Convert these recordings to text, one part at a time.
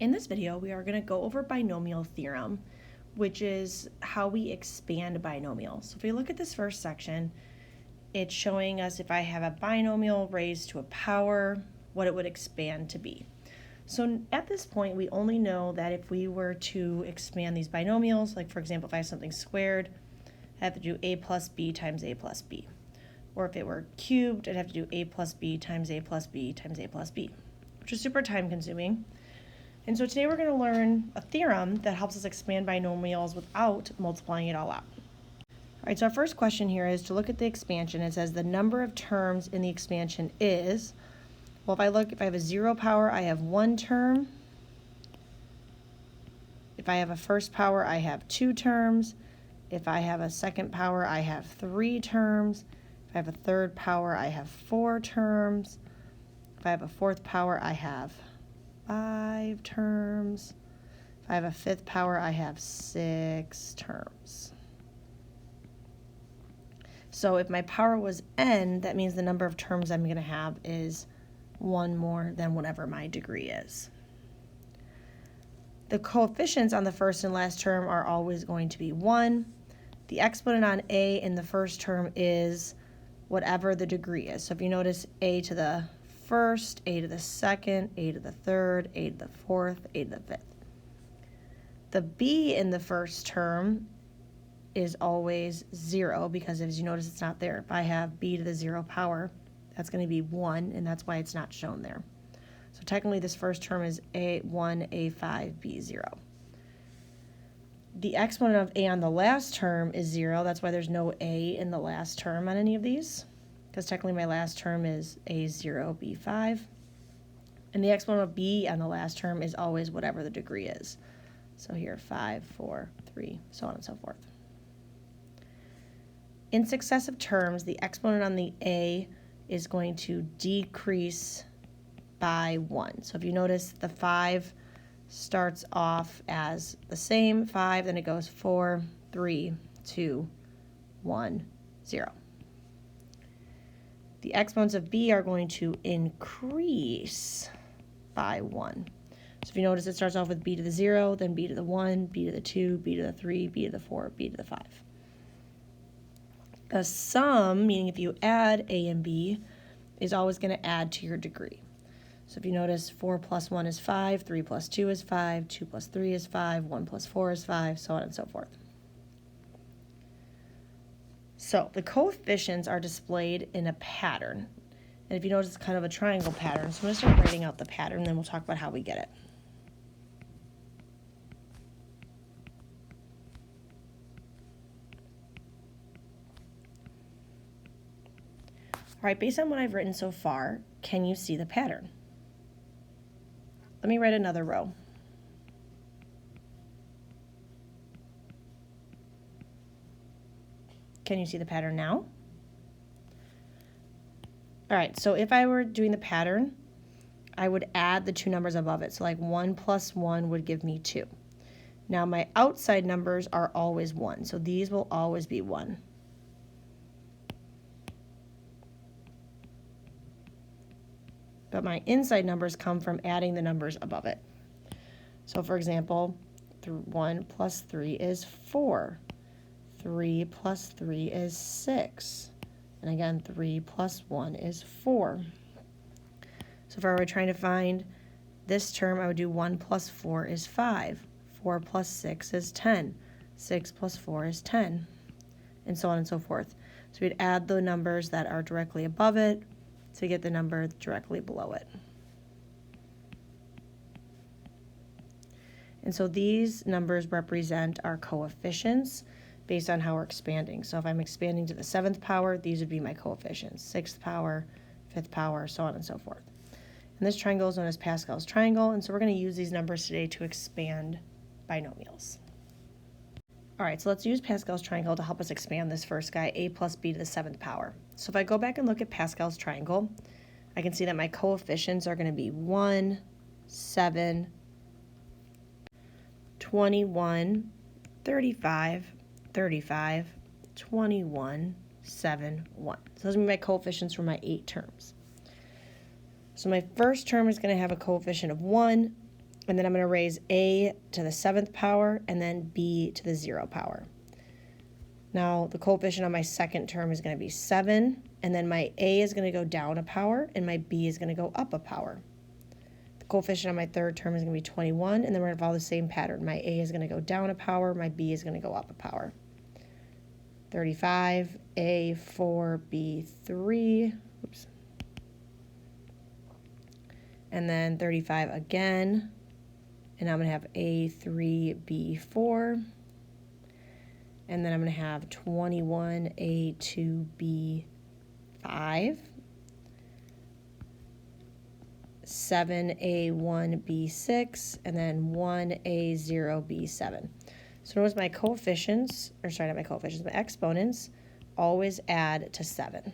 In this video, we are going to go over binomial theorem, which is how we expand a binomial. So if we look at this first section, it's showing us if I have a binomial raised to a power, what it would expand to be. So at this point, we only know that if we were to expand these binomials, like for example, if I have something squared, I have to do a plus b times a plus b. Or if it were cubed, I'd have to do a plus b times a plus b times a plus b, which is super time consuming. And so today we're going to learn a theorem that helps us expand binomials without multiplying it all out. All right, so our first question here is to look at the expansion. It says the number of terms in the expansion is, well, if I have a 0 power, I have 1 term. If I have a first power, I have 2 terms. If I have a second power, I have 3 terms. If I have a third power, I have 4 terms. If I have a fourth power, I have 5 terms. If I have a fifth power, I have 6 terms. So if my power was n, that means the number of terms I'm going to have is 1 more than whatever my degree is. The coefficients on the first and last term are always going to be 1. The exponent on a in the first term is whatever the degree is. So if you notice, a to the first, a to the second, a to the third, a to the fourth, a to the fifth. The b in the first term is always 0 because as you notice it's not there. If I have b to the 0 power, that's going to be 1, and that's why it's not shown there. So technically this first term is a1, a5, b0. The exponent of a on the last term is 0. That's why there's no a in the last term on any of these, because technically my last term is a0, b5. And the exponent of b on the last term is always whatever the degree is. So here, 5, 4, 3, so on and so forth. In successive terms, the exponent on the a is going to decrease by 1. So if you notice, the 5 starts off as the same 5, then it goes 4, 3, 2, 1, 0. The exponents of b are going to increase by 1. So if you notice, it starts off with b to the 0, then b to the 1, b to the 2, b to the 3, b to the 4, b to the 5. A sum, meaning if you add a and b, is always going to add to your degree. So if you notice, 4 plus 1 is 5, 3 plus 2 is 5, 2 plus 3 is 5, 1 plus 4 is 5, so on and so forth. So the coefficients are displayed in a pattern. And if you notice, it's kind of a triangle pattern. So I'm going to start writing out the pattern, then we'll talk about how we get it. All right, based on what I've written so far, can you see the pattern? Let me write another row. Can you see the pattern now? All right, so if I were doing the pattern, I would add the 2 numbers above it. So like 1 plus 1 would give me 2. Now my outside numbers are always 1, so these will always be 1. But my inside numbers come from adding the numbers above it. So for example, 1 plus 3 is 4. 3 plus 3 is 6. And again, 3 plus 1 is 4. So if I were trying to find this term, I would do 1 plus 4 is 5. 4 plus 6 is 10. 6 plus 4 is 10. And so on and so forth. So we'd add the numbers that are directly above it to get the number directly below it. And so these numbers represent our coefficients based on how we're expanding. So if I'm expanding to the 7th power, these would be my coefficients. 6th power, 5th power, so on and so forth. And this triangle is known as Pascal's triangle, and so we're going to use these numbers today to expand binomials. All right, so let's use Pascal's triangle to help us expand this first guy, a plus b to the 7th power. So if I go back and look at Pascal's triangle, I can see that my coefficients are going to be 1, 7, 21, 35, 35, 21, 7, 1. So those are my coefficients for my 8 terms. So my first term is going to have a coefficient of 1, and then I'm going to raise a to the 7th power and then b to the 0 power. Now the coefficient on my second term is going to be 7, and then my a is going to go down a power and my b is going to go up a power. The coefficient on my third term is going to be 21, and then we're going to follow the same pattern. My a is going to go down a power, my b is going to go up a power. 35, a 4, b 3, oops. And then 35 again, and I'm going to have a3, b4, and then I'm going to have 21, a2, b5, 7, a1, b6, and then 1, a0, b7. So notice my coefficients, or sorry, not my coefficients, my exponents always add to 7.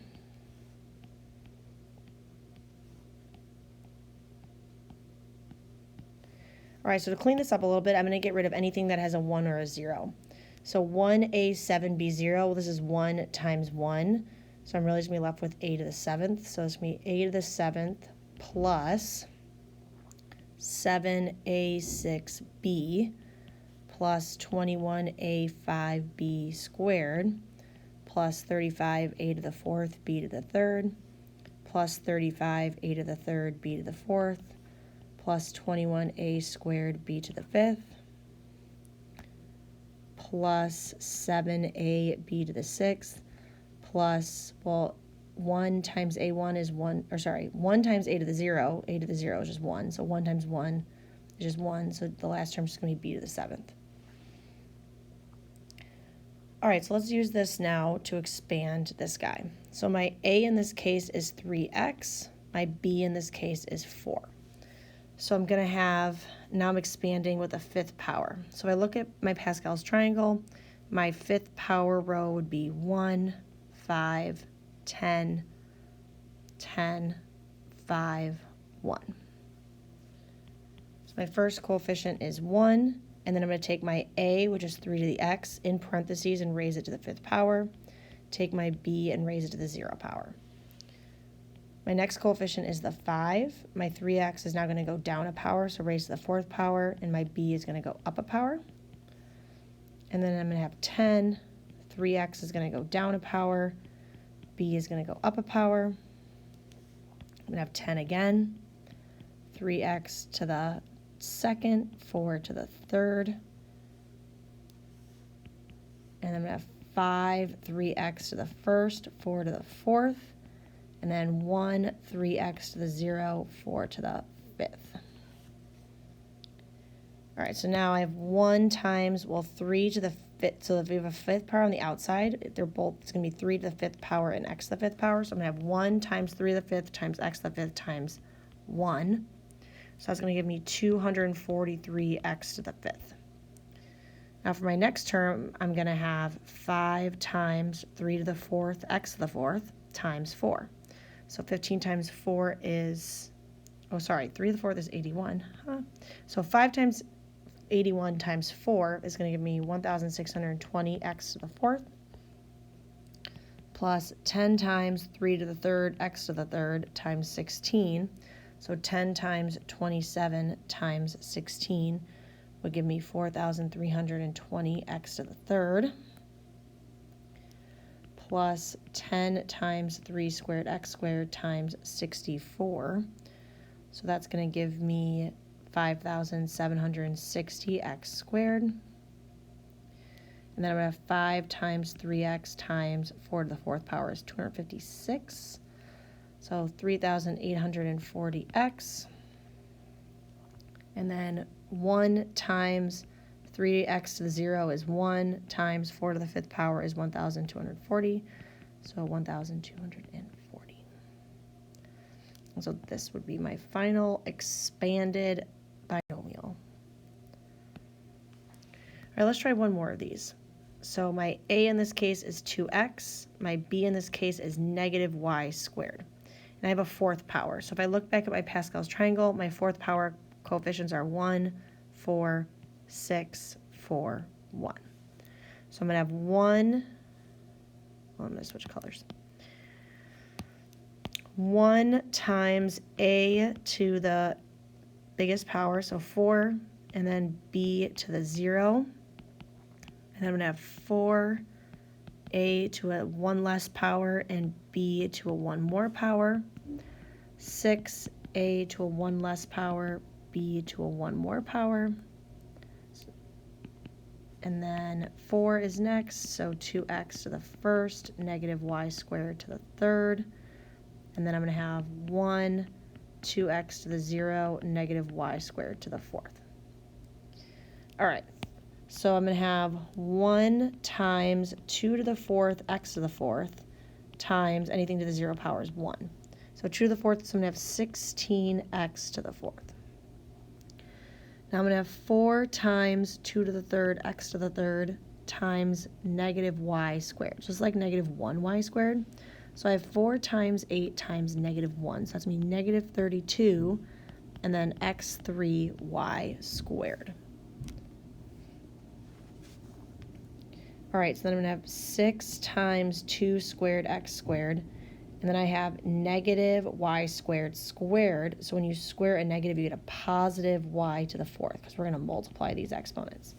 All right, so to clean this up a little bit, I'm going to get rid of anything that has a 1 or a 0. So 1a7b0, well, this is 1 times 1. So I'm really just going to be left with a to the 7th. So it's going to be a to the 7th plus 7a6b plus 21a5b squared plus 35a to the 4th, b to the 3rd, plus 35a to the 3rd, b to the 4th, plus 21a squared, b to the 5th, plus 7a, b to the 6th, plus, well, 1 times a1 is 1, or sorry, 1 times a to the 0 is just 1, so 1 times 1 is just 1, so the last term is just going to be b to the 7th. All right, so let's use this now to expand this guy. So my a in this case is 3x, my b in this case is 4. So I'm going to have, now I'm expanding with a 5th power. So if I look at my Pascal's triangle, my 5th power row would be 1, 5, 10, 10, 5, 1. So my first coefficient is 1, and then I'm going to take my a, which is 3 to the x, in parentheses and raise it to the 5th power, take my b and raise it to the 0 power. My next coefficient is the 5. My 3x is now going to go down a power, so raise to the 4th power, and my b is going to go up a power. And then I'm going to have 10. 3x is going to go down a power, b is going to go up a power. I'm going to have 10 again, 3x to the 2nd, 4 to the 3rd, and I'm going to have 5, 3x to the 1st, 4 to the 4th, and then 1, 3x to the 0, 4 to the 5th. All right, so now I have 1 times, well, 3 to the 5th, so if we have a 5th power on the outside, they're both, it's going to be 3 to the 5th power and x to the 5th power, so I'm going to have 1 times 3 to the 5th times x to the 5th times 1. So that's going to give me 243x to the 5th. Now for my next term, I'm going to have 5 times 3 to the 4th x to the 4th times 4. So 15 times 4 is, oh sorry, 3 to the 4th is 81. So 5 times 81 times 4 is going to give me 1,620x to the 4th, plus 10 times 3 to the 3rd x to the 3rd times 16. So 10 times 27 times 16 would give me 4,320x to the 3rd, plus 10 times 3 squared x squared times 64. So that's going to give me 5,760x squared. And then I'm going to have 5 times 3x times 4 to the 4th power is 256. So 3,840x. And then 1 times 3x to the 0 is 1 times 4 to the 5th power is 1,240. So 1,240. And so this would be my final expanded binomial. All right, let's try one more of these. So my a in this case is 2x. My b in this case is negative y squared. And I have a 4th power. So if I look back at my Pascal's triangle, my 4th power coefficients are 1, 4, 6, 4, 1. So I'm going to have 1, well, I'm going to switch colors. 1 times a to the biggest power, so 4, and then b to the 0. And then I'm going to have 4a to a 1 less power and b to a 1 more power. 6a to a 1 less power, b to a 1 more power. And then 4 is next, so 2x to the first, negative y squared to the third. And then I'm going to have 1, 2x to the 0, negative y squared to the fourth. All right, so I'm going to have 1 times 2 to the fourth, x to the fourth, times anything to the 0 power is 1. So 2 to the fourth, so I'm going to have 16x to the fourth. Now I'm going to have 4 times 2 to the third, x to the third, times negative y squared, just like negative 1y squared. So I have 4 times 8 times negative 1, so that's going to be negative 32, and then x3y squared. All right, so then I'm going to have 6 times 2 squared x squared, and then I have negative y squared squared. So when you square a negative, you get a positive y to the fourth, because we're going to multiply these exponents.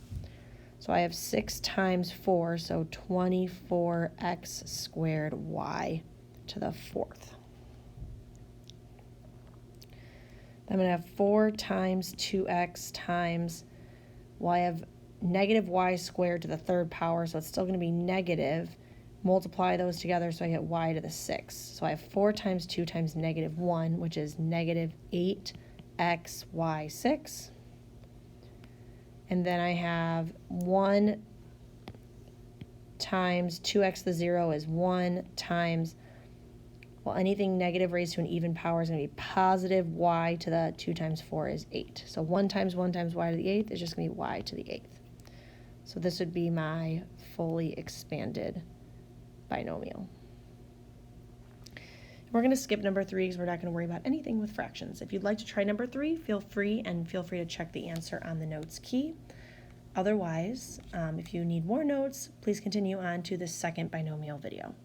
So I have 6 times 4, so 24x squared y to the fourth. I'm going to have 4 times 2x times, well, I have negative y squared to the third power, so it's still going to be negative. Multiply those together, so I get y to the 6. So I have 4 times 2 times negative 1, which is negative 8xy6. And then I have 1 times 2x to the 0 is 1 times, well, anything negative raised to an even power is going to be positive y to the 2 times 4 is 8. So 1 times y to the 8th is just going to be y to the 8th. So this would be my fully expanded binomial. We're going to skip number 3 because we're not going to worry about anything with fractions. If you'd like to try number 3, feel free to check the answer on the notes key. Otherwise, if you need more notes, please continue on to the second binomial video.